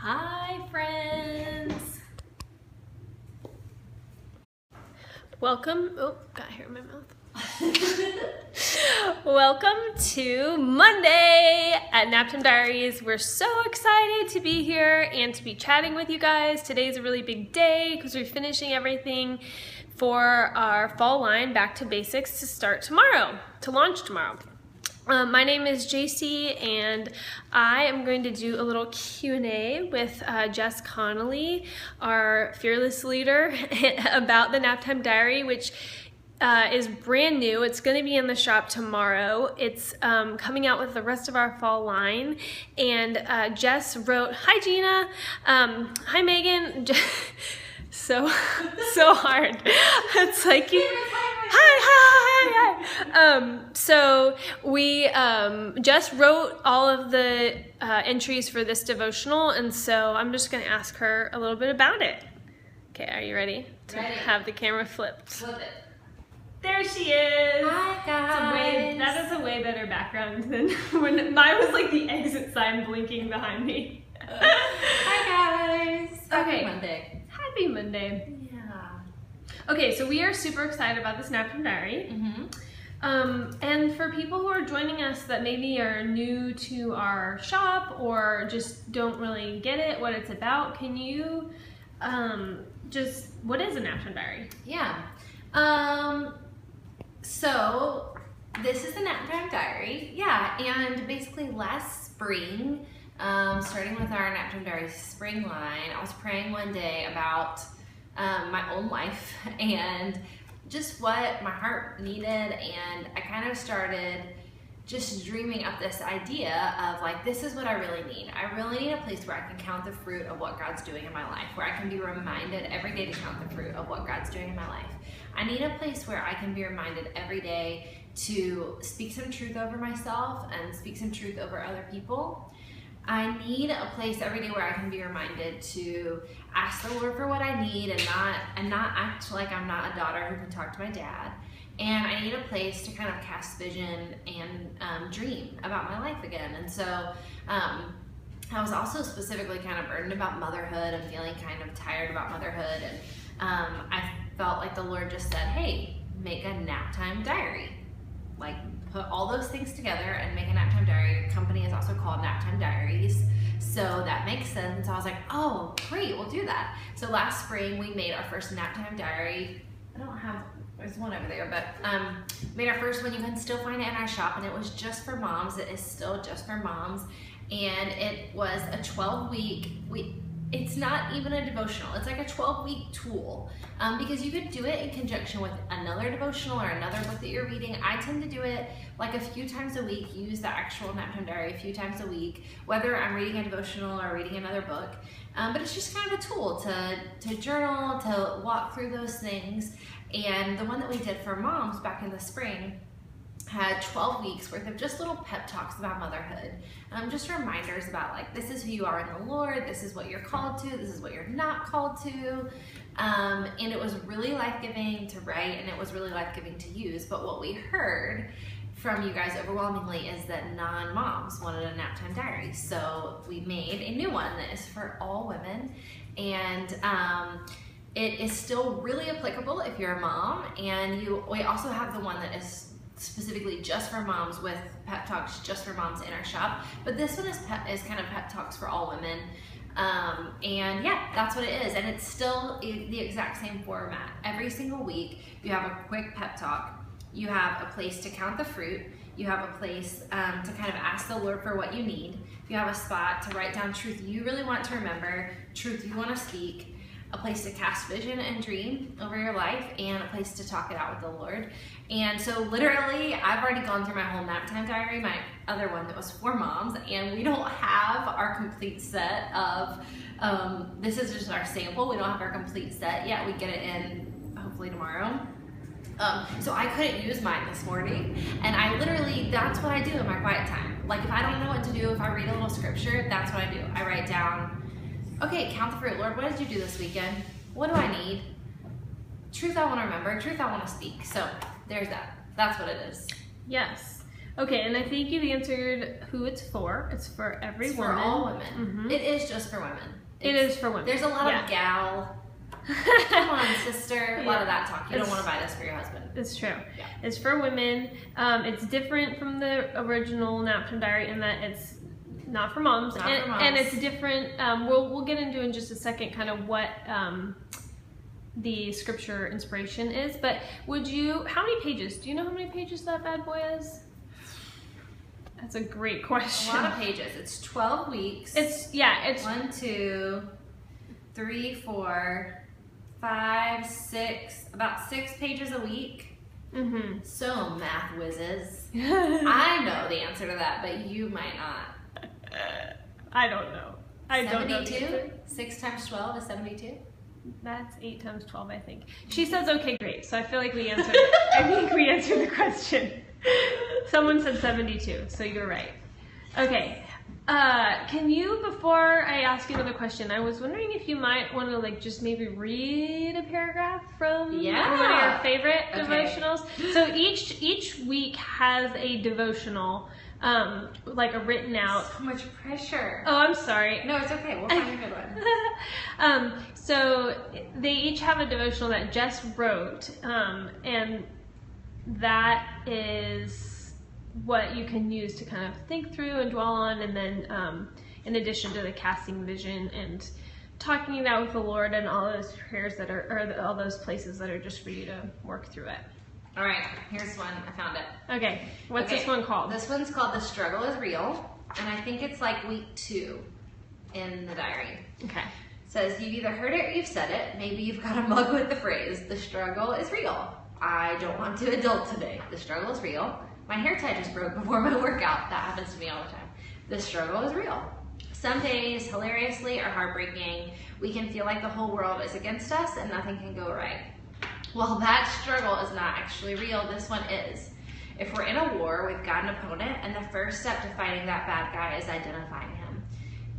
Hi friends! Welcome, got hair in my mouth. Welcome to Monday at Naptime Diaries. We're so excited to be here and to be chatting with you guys. Today's a really big day because we're finishing everything for our fall line, Back to Basics, to start tomorrow, to launch tomorrow. My name is JC and I am going to do a little Q&A with Jess Connolly, our fearless leader, about the Naptime Diary, which is brand new. It's going to be in the shop tomorrow. It's coming out with the rest of our fall line, and Jess wrote, "Hi Gina, hi Megan." So hard. It's like you. Hi. So we just wrote all of the entries for this devotional, and so I'm just going to ask her a little bit about it. Okay, are you ready to have the camera flipped? Flip it. There she is. Hi guys. That is a way better background than when mine was like the exit sign blinking behind me. Hi guys. Okay. Happy Monday. Happy Monday. Yeah. Okay, so we are super excited about this Naptime Diary. And for people who are joining us that maybe are new to our shop or just don't really get it, what it's about, can you what is a Naptime Diary? Yeah. So this is the Naptime Diary. Yeah, and basically last spring, starting with our Naptime Diary spring line, I was praying one day about my own life and just what my heart needed, and I kind of started just dreaming up this idea of like, this is what I really need. I really need a place where I can count the fruit of what God's doing in my life, where I can be reminded every day to count the fruit of what God's doing in my life. I need a place where I can be reminded every day to speak some truth over myself and speak some truth over other people. I need a place every day where I can be reminded to ask the Lord for what I need and not act like I'm not a daughter who can talk to my dad. And I need a place to kind of cast vision and dream about my life again. And so I was also specifically kind of burdened about motherhood and feeling kind of tired about motherhood. And I felt like the Lord just said, hey, make a Naptime Diary. Like, put all those things together and make a Naptime Diary. Your company is also called Naptime Diaries, so that makes sense. So I was like, oh, great, we'll do that. So last spring, we made our first Naptime Diary. There's one over there, but made our first one. You can still find it in our shop, and it was just for moms. It is still just for moms, and it was a 12-week, it's not even a devotional. It's like a 12-week tool because you could do it in conjunction with another devotional or another book that you're reading. I tend to do it like a few times a week, use the actual Naptime Diary a few times a week, whether I'm reading a devotional or reading another book. But it's just kind of a tool to journal, to walk through those things. And the one that we did for moms back in the spring had 12 weeks worth of just little pep talks about motherhood. Just reminders about like, this is who you are in the Lord, this is what you're called to, this is what you're not called to. And it was really life-giving to write, and it was really life-giving to use. But what we heard from you guys overwhelmingly is that non-moms wanted a Naptime Diary. So we made a new one that is for all women. And it is still really applicable if you're a mom. And we also have the one that is specifically just for moms with pep talks just for moms in our shop, but this one is kind of pep talks for all women. And yeah, that's what it is, and it's still the exact same format. Every single week you have a quick pep talk, you have a place to count the fruit, you have a place to kind of ask the Lord for what you need, you have a spot to write down truth you really want to remember, truth you want to speak, a place to cast vision and dream over your life, and a place to talk it out with the Lord. And so literally, I've already gone through my whole Naptime Diary, my other one that was for moms, and we don't have our complete set of, this is just our sample, we don't have our complete set yet. We get it in hopefully tomorrow. So I couldn't use mine this morning, and I literally, that's what I do in my quiet time. Like if I don't know what to do, if I read a little scripture, that's what I do. I write down, okay, count the fruit. Lord, what did you do this weekend? What do I need? Truth I want to remember, truth I want to speak. So there's that. That's what it is. Yes. Okay, and I think you've answered who it's for. It's for every woman. For all women. It is just for women. It is for women. There's a lot of gal. Come on, sister. A lot of that talk. You don't want to buy this for your husband. It's true. Yeah. It's for women. It's different from the original Naptime Diary in that it's not for moms. And it's different. We'll get into in just a second kind of what the scripture inspiration is. But how many pages? Do you know how many pages that bad boy is? That's a great question. A lot of pages. It's 12 weeks. It's 1, 2, 3, 4, 5, 6, about 6 pages a week. So math whizzes. I know the answer to that, but you might not. I don't know. I don't know. 72? 6 times 12 is 72? That's 8 times 12, I think. She says, okay, great. So I feel like we answered I think we answered the question. Someone said 72, so you're right. Okay. Can you, before I ask you another question, I was wondering if you might want to like just maybe read a paragraph from one of your favorite devotionals. So each week has a devotional, like a written out. So much pressure. Oh, I'm sorry. No, it's okay. We'll find a good one. So they each have a devotional that Jess wrote, and that is what you can use to kind of think through and dwell on, and then in addition to the casting vision and talking it out with the Lord and all those prayers that are all those places that are just for you to work through it. All right, here's one. I found it. Okay, what's this one called? This one's called The Struggle is Real, and I think it's like week 2 in the diary. Okay. It says, you've either heard it or you've said it. Maybe you've got a mug with the phrase, the struggle is real. I don't want to adult today. The struggle is real. My hair tie just broke before my workout. That happens to me all the time. The struggle is real. Some days, hilariously or heartbreaking, we can feel like the whole world is against us and nothing can go right. Well, that struggle is not actually real. This one is. If we're in a war, we've got an opponent, and the first step to fighting that bad guy is identifying him.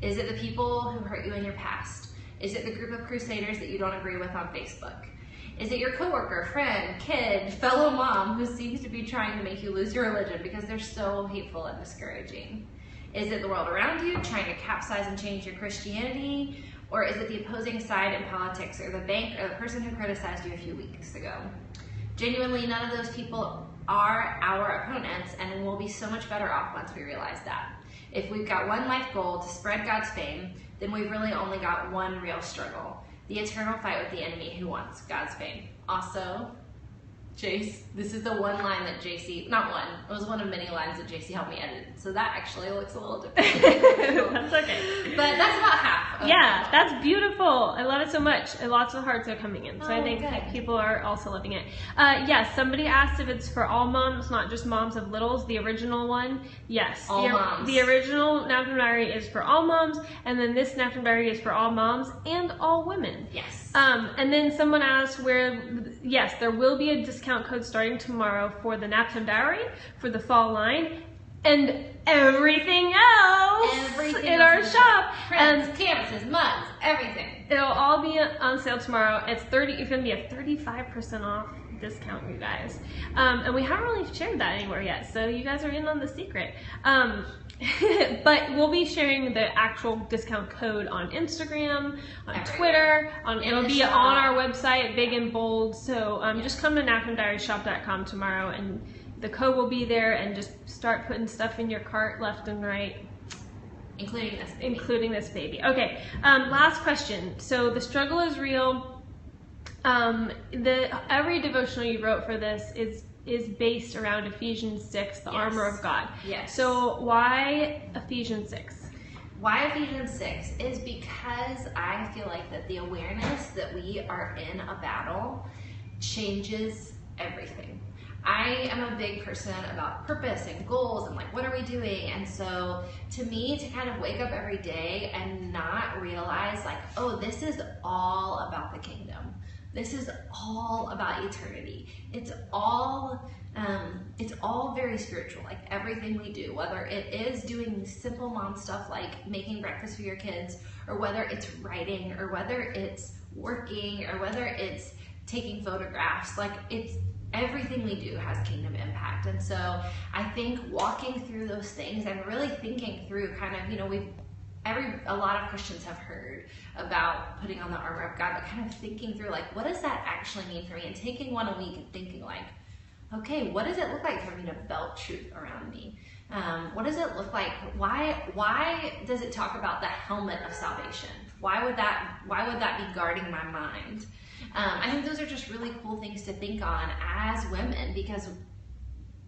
Is it the people who hurt you in your past? Is it the group of crusaders that you don't agree with on Facebook? Is it your coworker, friend, kid, fellow mom who seems to be trying to make you lose your religion because they're so hateful and discouraging? Is it the world around you trying to capsize and change your Christianity? Or is it the opposing side in politics, or the bank, or the person who criticized you a few weeks ago? Genuinely, none of those people are our opponents, and we'll be so much better off once we realize that. If we've got one life goal to spread God's fame, then we've really only got one real struggle. The eternal fight with the enemy who wants God's fame. Also, Jace, this is the one line that JC, not one, it was one of many lines that JC helped me edit. So that actually looks a little different. That's okay. But that's about half. Yeah, that's beautiful. I love it so much. And lots of hearts are coming in. So I think people are also loving it. Yes, somebody asked if it's for all moms, not just moms of littles. The original one, yes. All moms. The original Naptime Diary is for all moms. And then this Naptime Diary is for all moms and all women. Yes. And then someone asked yes, there will be a discount code starting tomorrow for the Naptime Diary, for the fall line, and everything else in our shop. Prints, canvases, mugs, everything. It'll all be on sale tomorrow. It's going to be a 35% off discount, you guys. And we haven't really shared that anywhere yet, so you guys are in on the secret. But we'll be sharing the actual discount code on Instagram, on Twitter, it'll be on our website, big and bold. So just come to naptimediaryshop.com tomorrow, and the code will be there, and just start putting stuff in your cart left and right. Including this baby. Okay, last question. So the struggle is real. Every devotional you wrote for this is based around Ephesians 6, the armor of God. Yes. So why Ephesians 6? Why Ephesians 6 is because I feel like that the awareness that we are in a battle changes everything. I am a big person about purpose and goals and like, what are we doing? And so to me, to kind of wake up every day and not realize like, oh, this is all about the kingdom. This is all about eternity. It's all very spiritual, like everything we do, whether it is doing simple mom stuff like making breakfast for your kids, or whether it's writing, or whether it's working, or whether it's taking photographs. Like everything we do has kingdom impact. And so I think walking through those things and really thinking through kind of, you know, a lot of Christians have heard about putting on the armor of God, but kind of thinking through like, what does that actually mean for me? And taking one a week and thinking like, okay, what does it look like for me to belt truth around me? What does it look like? Why does it talk about the helmet of salvation? Why would that be guarding my mind? I think those are just really cool things to think on as women, because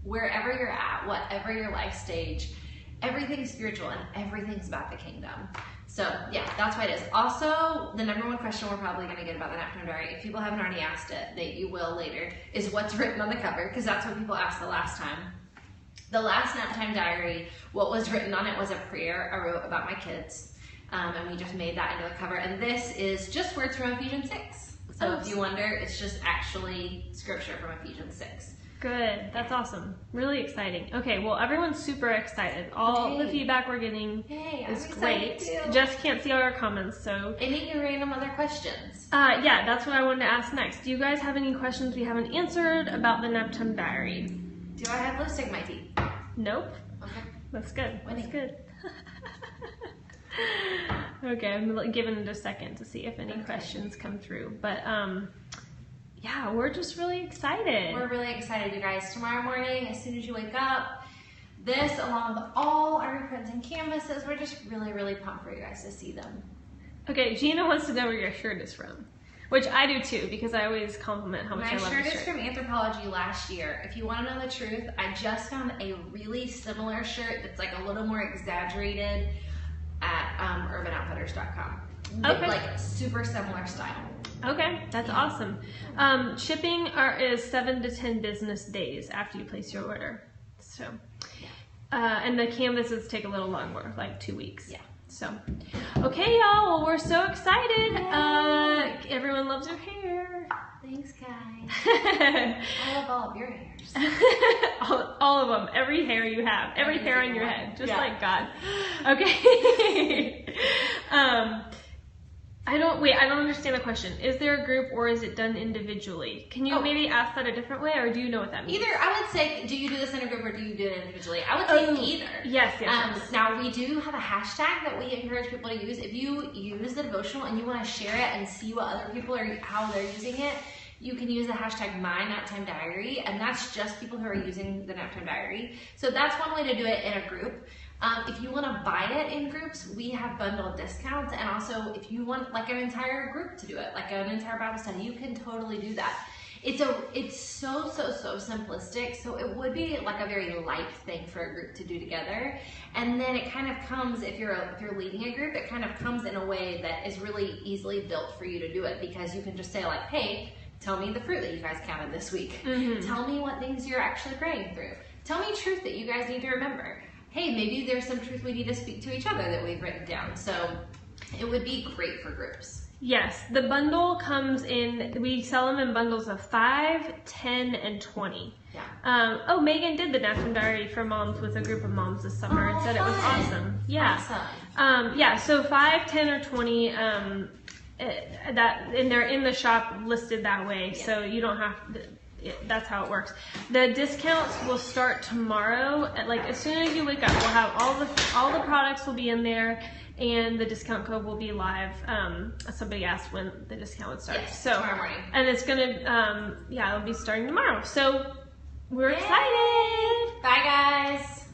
wherever you're at, whatever your life stage, everything's spiritual and everything's about the kingdom. So yeah, that's why it is. Also, the number one question we're probably going to get about the Naptime Diary, if people haven't already asked it, you will later, is what's written on the cover, because that's what people asked the last time. The last Naptime Diary, what was written on it was a prayer I wrote about my kids, and we just made that into a cover. And this is just words from Ephesians 6. So if you wonder, it's just actually scripture from Ephesians 6. Good. That's awesome. Really exciting. Okay, well, everyone's super excited. All the feedback we're getting is great. Jess can't see all our comments, so... Any random other questions? Yeah, that's what I wanted to ask next. Do you guys have any questions we haven't answered about the Naptime Diary? Do I have lipstick in my teeth? Nope. Okay. That's good. Winning. That's good. Okay, I'm giving it a second to see if any questions come through. But, yeah, we're just really excited. We're really excited, you guys. Tomorrow morning, as soon as you wake up, this, along with all our reprints and canvases, we're just really, really pumped for you guys to see them. Okay, Gina wants to know where your shirt is from, which I do too, because I always compliment how much I love My the shirt is from Anthropology last year. If you want to know the truth, I just found a really similar shirt that's like a little more exaggerated at urbanoutfitters.com. Okay. Like super similar style. Okay, that's awesome. Shipping is 7 to 10 business days after you place your order. So, and the canvases take a little longer, like 2 weeks. Yeah. So, okay, y'all. Well, we're so excited. Everyone loves your hair. Thanks, guys. I love all of your hairs. all of them. Every hair you have. Every hair on your head. Just like God. Okay. I don't understand the question. Is there a group or is it done individually? Can you maybe ask that a different way, or do you know what that means? Either. I would say, do you do this in a group or do you do it individually? I would say either. Yes. Now, we do have a hashtag that we encourage people to use. If you use the devotional and you want to share it and see what other people are, how they're using it, you can use the hashtag #MyNaptimeDiary, and that's just people who are using the Naptime Diary. So that's one way to do it in a group. If you want to buy it in groups, we have bundle discounts, and also if you want like an entire group to do it, like an entire Bible study, you can totally do that. It's so simplistic, so it would be like a very light thing for a group to do together. And then it kind of comes, if you're leading a group, it kind of comes in a way that is really easily built for you to do it, because you can just say like, hey, tell me the fruit that you guys counted this week. Tell me what things you're actually praying through. Tell me truth that you guys need to remember. Hey, maybe there's some truth we need to speak to each other that we've written down. So it would be great for groups. Yes, the bundle comes in, we sell them in bundles of 5, 10, and 20. Yeah. Megan did the Naptime Diary for moms with a group of moms this summer and said it was awesome. Yeah. Awesome. Yeah, so 5, 10, or 20, and they're in the shop listed that way, so you don't have to, that's how it works. The discounts will start tomorrow. As soon as you wake up, we'll have all the products will be in there, and the discount code will be live. Somebody asked when the discount would start. Yes, so tomorrow morning. And it's gonna it'll be starting tomorrow. So we're excited. Bye, guys.